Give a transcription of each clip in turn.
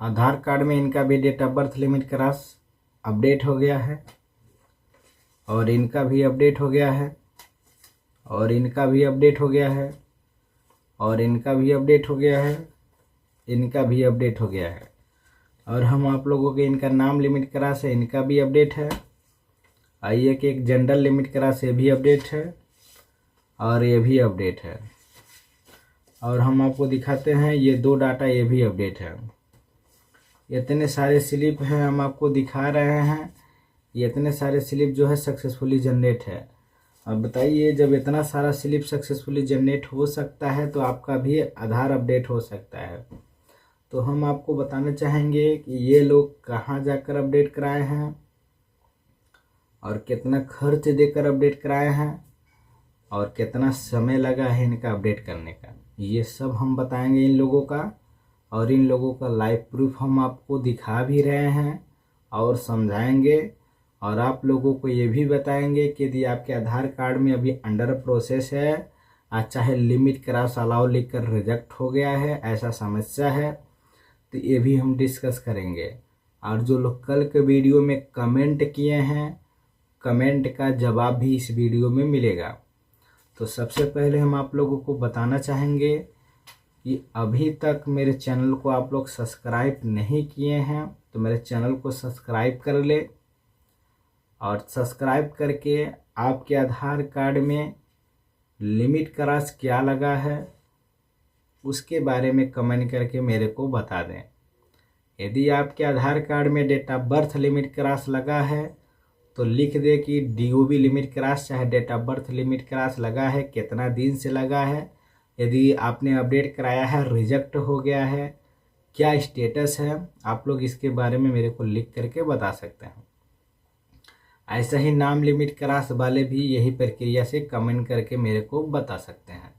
आधार card में इनका भी date of birth limit cross update हो गया है और इनका भी अपडेट हो गया है और इनका भी अपडेट हो गया है और इनका भी अपडेट हो गया है, इनका भी अपडेट हो गया है। और हम आप लोगों के इनका नाम लिमिट क्रॉस है, इनका भी अपडेट है। आइए कि एक जनरल लिमिट क्रॉस ये भी अपडेट है और ये भी अपडेट है। और हम आपको दिखाते हैं ये दो डाटा ये भी अपडेट है। इतने सारे स्लिप हैं हम आपको दिखा रहे हैं। ये इतने सारे स्लिप जो है सक्सेसफुली जनरेट है। अब बताइए जब इतना सारा स्लिप सक्सेसफुली जनरेट हो सकता है तो आपका भी आधार अपडेट हो सकता है। तो हम आपको बताना चाहेंगे कि ये लोग कहाँ जाकर अपडेट कराए हैं और कितना खर्च देकर अपडेट कराए हैं और कितना समय लगा है इनका अपडेट करने का, ये सब हम बताएंगे इन लोगों का। और इन लोगों का लाइव प्रूफ हम आपको दिखा भी रहे हैं और समझाएंगे। और आप लोगों को ये भी बताएंगे कि यदि आपके आधार कार्ड में अभी अंडर प्रोसेस है, चाहे लिमिट क्रॉस अलाउ लिखकर रिजेक्ट हो गया है, ऐसा समस्या है, तो ये भी हम डिस्कस करेंगे। और जो लोग कल के वीडियो में कमेंट किए हैं, कमेंट का जवाब भी इस वीडियो में मिलेगा। तो सबसे पहले हम आप लोगों को बताना चाहेंगे कि अभी तक मेरे चैनल को आप लोग सब्सक्राइब नहीं किए हैं तो मेरे चैनल को सब्सक्राइब कर ले और सब्सक्राइब करके आपके आधार कार्ड में लिमिट क्रॉस क्या लगा है उसके बारे में कमेंट करके मेरे को बता दें। यदि आपके आधार कार्ड में date of birth limit cross लगा है तो लिख दे कि DOB लिमिट क्रॉस चाहे date of birth limit cross लगा है, कितना दिन से लगा है, यदि आपने अपडेट कराया है रिजेक्ट हो गया है, क्या स्टेटस है, आप लोग इसके बारे में मेरे को लिख करके बता सकते हैं। ऐसा ही नाम लिमिट क्रॉस वाले भी यही प्रक्रिया से कमेंट करके मेरे को बता सकते हैं।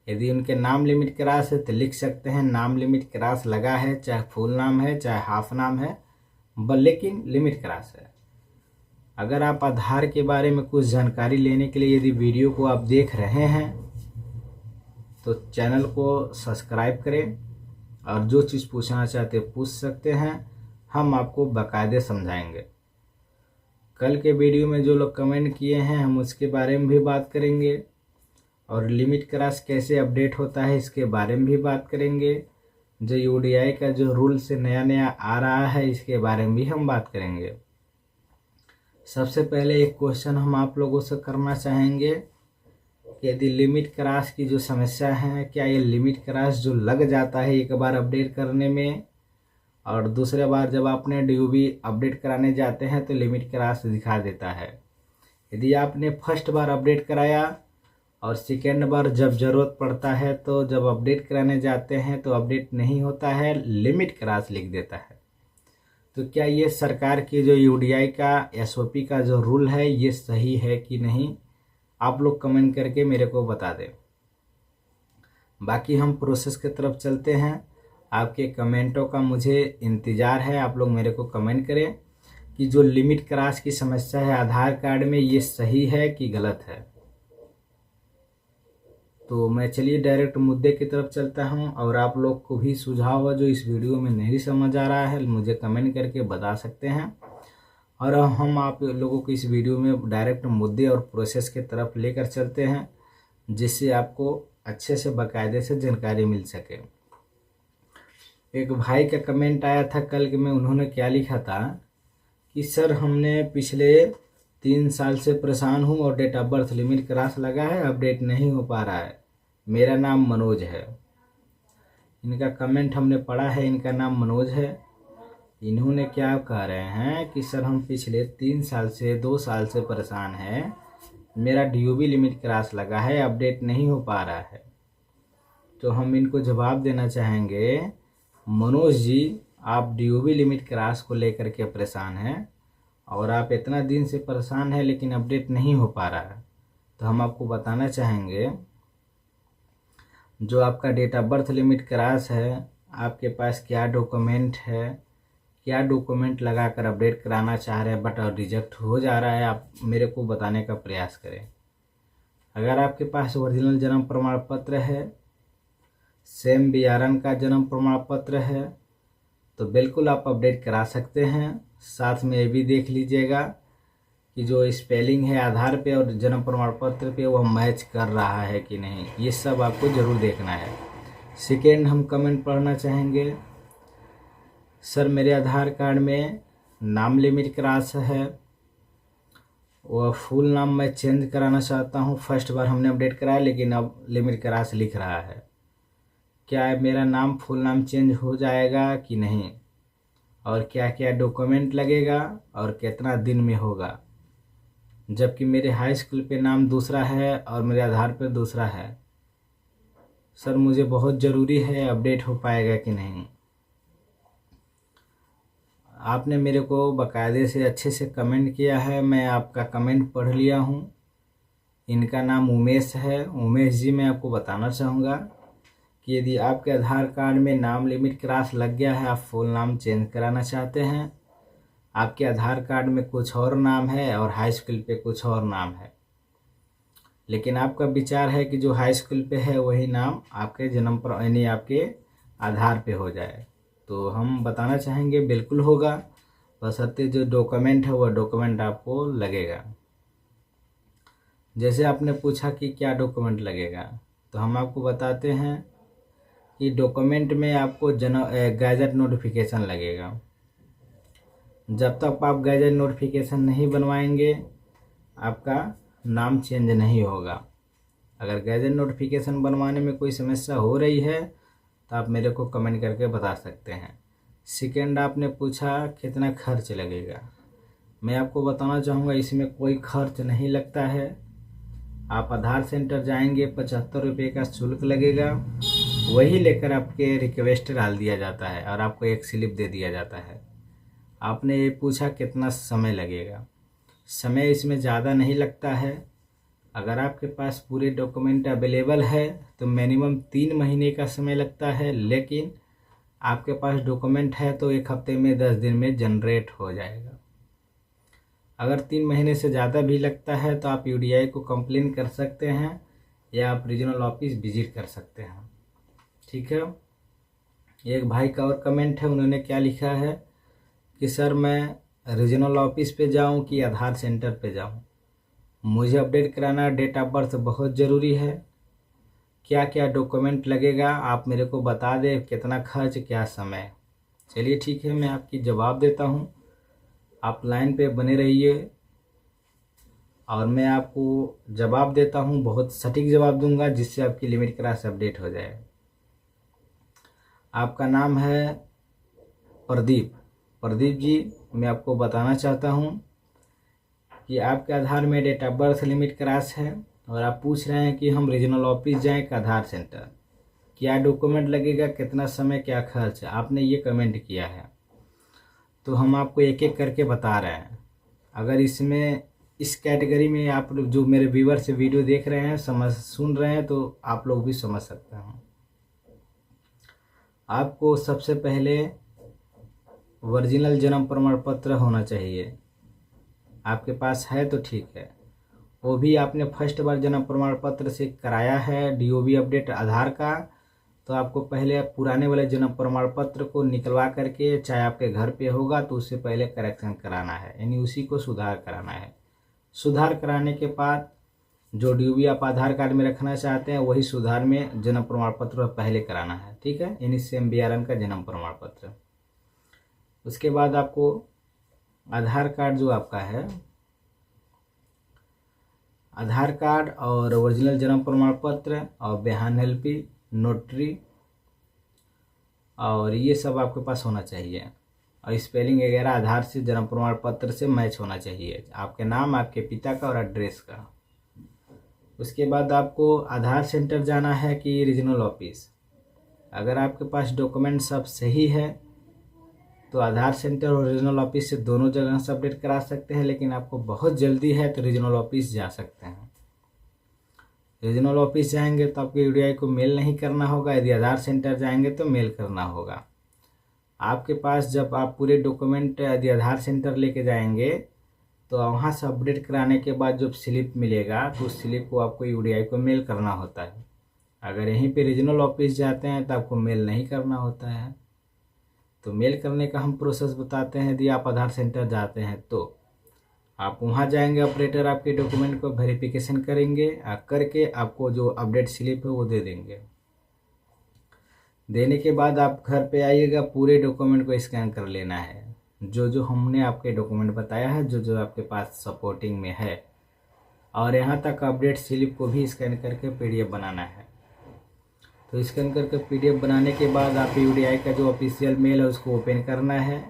यदि उनके नाम लिमिट क्रॉस है तो लिख सकते हैं नाम लिमिट क्रॉस लगा है, चाहे फुल नाम है चाहे हाफ नाम है, लेकिन लिमिट क्रॉस है। अगर आप आधार के बारे में कुछ जानकारी लेने के लिए यदि वीडियो को आप देख रहे हैं तो चैनल को सब्सक्राइब करें और जो चीज़ पूछना चाहते पूछ सकते हैं, हम आपको बाकायदे समझाएंगे। कल के वीडियो में जो लोग कमेंट किए हैं हम उसके बारे में भी बात करेंगे और लिमिट क्रॉस कैसे अपडेट होता है इसके बारे में भी बात करेंगे। जो UDI का जो रूल से नया नया आ रहा है इसके बारे में भी हम बात करेंगे। सबसे पहले एक क्वेश्चन हम आप लोगों से करना चाहेंगे कि यदि लिमिट क्रॉस की जो समस्या है, क्या ये लिमिट क्रॉस जो लग जाता है एक बार अपडेट करने में और दूसरे बार जब आपने DOB अपडेट कराने जाते हैं तो लिमिट क्रॉस दिखा देता है। यदि आपने फर्स्ट बार अपडेट कराया और सेकेंड बार जब ज़रूरत पड़ता है तो जब अपडेट कराने जाते हैं तो अपडेट नहीं होता है, लिमिट क्रॉस लिख देता है। तो क्या ये सरकार की जो UDI का SOP का जो रूल है ये सही है कि नहीं, आप लोग कमेंट करके मेरे को बता दें। बाकी हम प्रोसेस की तरफ चलते हैं। आपके कमेंटों का मुझे इंतज़ार है। आप लोग मेरे को कमेंट करें कि जो लिमिट क्रॉस की समस्या है आधार कार्ड में ये सही है कि गलत है। तो मैं चलिए डायरेक्ट मुद्दे की तरफ चलता हूं और आप लोग को भी सुझाव है जो इस वीडियो में नहीं समझ आ रहा है मुझे कमेंट करके बता सकते हैं। और हम आप लोगों को इस वीडियो में डायरेक्ट मुद्दे और प्रोसेस की तरफ लेकर चलते हैं जिससे आपको अच्छे से बाकायदे से जानकारी मिल सके। एक भाई का कमेंट आया था कल के में, उन्होंने क्या लिखा था कि सर हमने पिछले 3 साल से परेशान हूँ और date of birth limit cross लगा है, अपडेट नहीं हो पा रहा है, मेरा नाम मनोज है। इनका कमेंट हमने पढ़ा है, इनका नाम मनोज है। इन्होंने क्या कह रहे हैं कि सर हम पिछले 3 साल से 2 साल से परेशान हैं, मेरा DOB लिमिट क्रॉस लगा है, अपडेट नहीं हो पा रहा है। तो हम इनको जवाब देना चाहेंगे, मनोज जी आप DOB लिमिट क्रॉस को लेकर के परेशान हैं और आप इतना दिन से परेशान हैं लेकिन अपडेट नहीं हो पा रहा है। तो हम आपको बताना चाहेंगे जो आपका date of birth limit cross है आपके पास क्या डॉक्यूमेंट है, क्या डॉक्यूमेंट लगाकर अपडेट कराना चाह रहे हैं बट रिजेक्ट हो जा रहा है, आप मेरे को बताने का प्रयास करें। अगर आपके पास ओरिजिनल जन्म प्रमाण पत्र है, सेम BRN का जन्म प्रमाण पत्र है, तो बिल्कुल आप अपडेट करा सकते हैं। साथ में ये भी देख लीजिएगा कि जो स्पेलिंग है आधार पे और जन्म प्रमाण पत्र पे वो मैच कर रहा है कि नहीं, ये सब आपको ज़रूर देखना है। सेकेंड हम कमेंट पढ़ना चाहेंगे, सर मेरे आधार कार्ड में नाम लिमिट क्रॉस है, वह फुल नाम मैं चेंज कराना चाहता हूँ। फर्स्ट बार हमने अपडेट कराया लेकिन अब लिमिट क्रॉस लिख रहा है, क्या मेरा नाम फुल नाम चेंज हो जाएगा कि नहीं, और क्या क्या डॉक्यूमेंट लगेगा और कितना दिन में होगा। जबकि मेरे हाई स्कूल पे नाम दूसरा है और मेरे आधार पर दूसरा है। सर मुझे बहुत ज़रूरी है, अपडेट हो पाएगा कि नहीं। आपने मेरे को बाकायदे से अच्छे से कमेंट किया है, मैं आपका कमेंट पढ़ लिया हूँ। इनका नाम उमेश है। उमेश जी, मैं आपको बताना चाहूँगा कि यदि आपके आधार कार्ड में नाम लिमिट क्रॉस लग गया है, आप फुल नाम चेंज कराना चाहते हैं, आपके आधार कार्ड में कुछ और नाम है और हाई स्कूल पे कुछ और नाम है, लेकिन आपका विचार है कि जो हाई स्कूल पे है वही नाम आपके जन्म पर यानी आपके आधार पे हो जाए, तो हम बताना चाहेंगे बिल्कुल होगा, बशर्ते जो डॉक्यूमेंट है वह डॉक्यूमेंट आपको लगेगा। जैसे आपने पूछा कि क्या डॉक्यूमेंट लगेगा, तो हम आपको बताते हैं कि डॉक्यूमेंट में आपको गैजेट नोटिफिकेशन लगेगा। जब तक आप गैजेट नोटिफिकेशन नहीं बनवाएंगे आपका नाम चेंज नहीं होगा। अगर गैजेट नोटिफिकेशन बनवाने में कोई समस्या हो रही है तो आप मेरे को कमेंट करके बता सकते हैं। सेकेंड, आपने पूछा कितना खर्च लगेगा। मैं आपको बताना चाहूँगा इसमें कोई खर्च नहीं लगता है। आप आधार सेंटर जाएंगे, 75 रुपये का शुल्क लगेगा, वही लेकर आपके रिक्वेस्ट डाल दिया जाता है और आपको एक स्लिप दे दिया जाता है। आपने ये पूछा कितना समय लगेगा। समय इसमें ज़्यादा नहीं लगता है। अगर आपके पास पूरे डॉक्यूमेंट अवेलेबल है तो मिनिमम 3 महीने का समय लगता है, लेकिन आपके पास डॉक्यूमेंट है तो 1 हफ्ते में 10 दिन में जनरेट हो जाएगा। अगर 3 महीने से ज़्यादा भी लगता है तो आप यूडीआई को कंप्लेन कर सकते हैं या आप रीजनल ऑफिस विजिट कर सकते हैं। ठीक है। एक भाई का और कमेंट है, उन्होंने क्या लिखा है कि सर मैं रीजनल ऑफिस पे जाऊं कि आधार सेंटर पे जाऊं, मुझे अपडेट कराना डेट ऑफ बर्थ बहुत ज़रूरी है, क्या क्या डॉक्यूमेंट लगेगा आप मेरे को बता दें, कितना खर्च क्या समय। चलिए ठीक है, मैं आपकी जवाब देता हूं, आप लाइन पे बने रहिए और मैं आपको जवाब देता हूं, बहुत सटीक जवाब दूंगा जिससे आपकी लिमिट क्रॉस अपडेट हो जाए। आपका नाम है प्रदीप। प्रदीप जी, मैं आपको बताना चाहता हूं कि आपके आधार में date of birth limit cross है और आप पूछ रहे हैं कि हम रीजनल ऑफिस जाएं कि आधार सेंटर, क्या डॉक्यूमेंट लगेगा, कितना समय, क्या खर्च। आपने ये कमेंट किया है तो हम आपको एक एक करके बता रहे हैं। अगर इसमें इस कैटेगरी में आप लोग जो मेरे व्यूअर से वीडियो देख रहे हैं, सुन रहे हैं, तो आप लोग भी समझ सकते हैं। आपको सबसे पहले ओरिजिनल जन्म प्रमाण पत्र होना चाहिए, आपके पास है तो ठीक है। वो भी आपने फर्स्ट बार जन्म प्रमाण पत्र से कराया है डीओबी अपडेट आधार का, तो आपको पहले पुराने वाले जन्म प्रमाण पत्र को निकलवा करके, चाहे आपके घर पे होगा तो उससे पहले करेक्शन कराना है, यानी उसी को सुधार कराना है। सुधार कराने के बाद जो डीओबी आप आधार कार्ड में रखना चाहते हैं वही सुधार में जन्म प्रमाण पत्र पहले कराना है। ठीक है, यानी सेम बीआरएन का जन्म प्रमाण पत्र। उसके बाद आपको आधार कार्ड जो आपका है, आधार कार्ड और ओरिजिनल जन्म प्रमाण पत्र और बिहान एलपी, नोटरी, और ये सब आपके पास होना चाहिए। और स्पेलिंग वगैरह आधार से जन्म प्रमाण पत्र से मैच होना चाहिए, आपके नाम, आपके पिता का और एड्रेस का। उसके बाद आपको आधार सेंटर जाना है कि रीजनल ऑफिस। अगर आपके पास डॉक्यूमेंट सब सही है तो आधार सेंटर और रीजनल ऑफिस से दोनों जगह से अपडेट करा सकते हैं, लेकिन आपको बहुत जल्दी है तो रीजनल ऑफिस जा सकते हैं। रीजनल ऑफिस जाएंगे तो आपको यूडीआई को मेल नहीं करना होगा, यदि आधार सेंटर जाएंगे तो मेल करना होगा। आपके पास जब आप पूरे डॉक्यूमेंट यदि आधार सेंटर लेके जाएंगे तो वहाँ से अपडेट कराने के बाद जो स्लिप मिलेगा तो उस स्लिप को आपको यूडीआई को मेल करना होता है। अगर यहीं पे रीजनल ऑफिस जाते हैं तो आपको मेल नहीं करना होता है। तो मेल करने का हम प्रोसेस बताते हैं। यदि आप आधार सेंटर जाते हैं तो आप वहां जाएंगे, ऑपरेटर आपके डॉक्यूमेंट को वेरिफिकेशन करेंगे, करके आपको जो अपडेट स्लिप है वो दे देंगे। देने के बाद आप घर पे आइएगा, पूरे डॉक्यूमेंट को स्कैन कर लेना है, जो जो हमने आपके डॉक्यूमेंट बताया है, जो जो आपके पास सपोर्टिंग में है, और यहाँ तक अपडेट स्लिप को भी स्कैन करके PDF बनाना है। तो स्कैन करके PDF बनाने के बाद आप UDI का जो ऑफिशियल मेल है उसको ओपन करना है।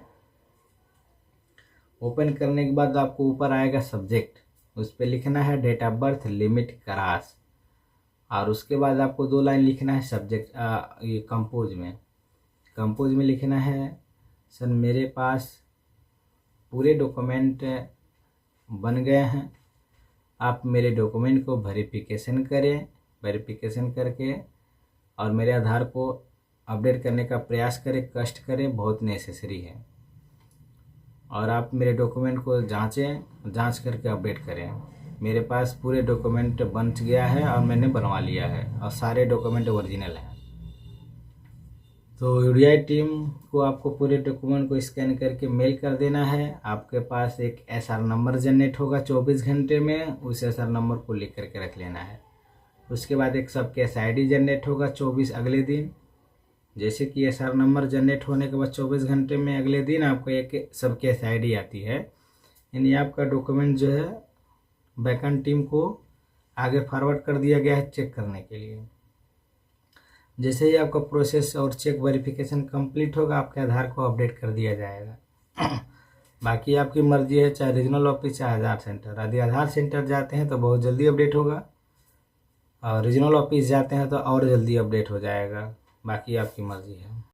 ओपन करने के बाद आपको ऊपर आएगा सब्जेक्ट, उस पर लिखना है date of birth limit cross, और उसके बाद आपको 2 लाइन लिखना है सब्जेक्ट ये कंपोज में लिखना है, सर मेरे पास पूरे डॉक्यूमेंट बन गए हैं, आप मेरे डॉक्यूमेंट को वेरिफिकेशन करें, वेरिफिकेशन करके और मेरे आधार को अपडेट करने का प्रयास करें, कष्ट करें, बहुत नेसेसरी है। और आप मेरे डॉक्यूमेंट को जांच करके अपडेट करें। मेरे पास पूरे डॉक्यूमेंट बन गया है और मैंने बनवा लिया है और सारे डॉक्यूमेंट ओरिजिनल हैं। तो UDI टीम को आपको पूरे डॉक्यूमेंट को स्कैन करके मेल कर देना है। आपके पास एक SR नंबर जनरेट होगा 24 घंटे में, उस SR नंबर को लिख करके रख लेना है। उसके बाद एक सब केस ID जनरेट होगा 24 अगले दिन। जैसे कि SR नंबर जनरेट होने के बाद 24 घंटे में अगले दिन आपको एक सब केस ID आती है, यानी आपका डॉक्यूमेंट जो है बैकएंड टीम को आगे फॉरवर्ड कर दिया गया है चेक करने के लिए। जैसे ही आपका प्रोसेस और चेक वेरिफिकेशन कंप्लीट होगा, आपके आधार को अपडेट कर दिया जाएगा। बाकी आपकी मर्जी है, चाहे रीजनल ऑफिस चाहे आधार सेंटर। यदि आधार सेंटर जाते हैं तो बहुत जल्दी अपडेट होगा, और रीजनल ऑफिस जाते हैं तो और जल्दी अपडेट हो जाएगा। बाकी आपकी मर्जी है।